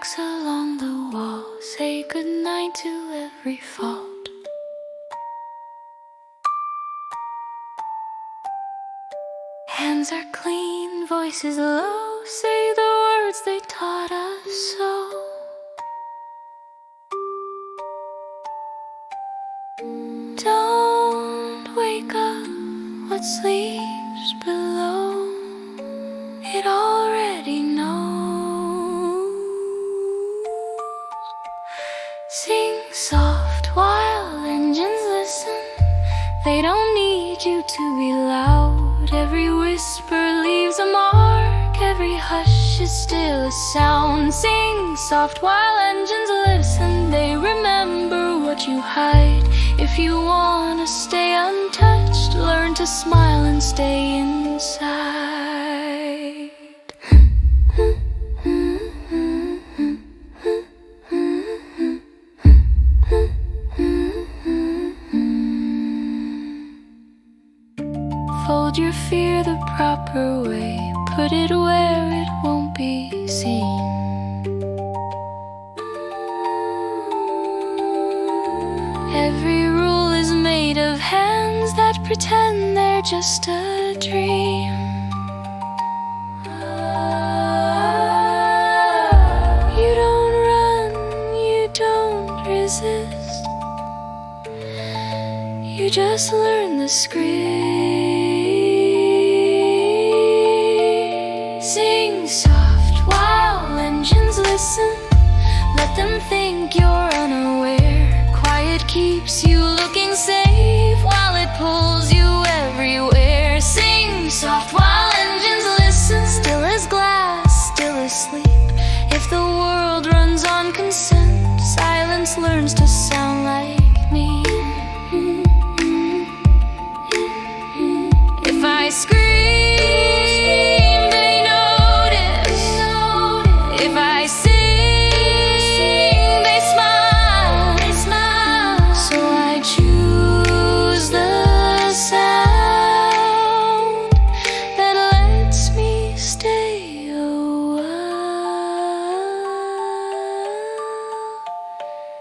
marks along the wall say goodnight to every fault. Hands are clean, voices low, say the words they taught us so. Don't wake up what sleeps below, it already knows. Sing soft while engines listen, they don't need you to be loud. Every whisper leaves a mark, every hush is still a sound. Sing soft while engines listen, they remember what you hide. If you wanna stay untouched, learn to smile and stay inside. Fold your fear the proper way, put it where it won't be seen. Every rule is made of hands that pretend they're just a dream. You don't run, you don't resist, you just learn the script. Sing soft while engines listen, let them think you're unaware. Quiet keeps you looking safe while it pulls you everywhere. Sing soft while engines listen, still as glass, still asleep. If the world runs on consent, silence learns to sound like me. If I scream, they notice. If I sing, they smile. So I choose the sound that lets me stay a while.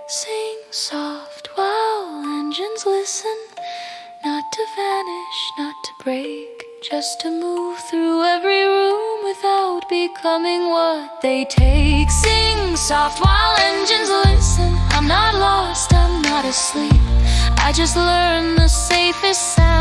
Sing soft while engines listen, not to vanish, not to break, just to move through every room without becoming what they take. Sing soft while engines listen, I'm not lost, I'm not asleep, I just learned the safest sound.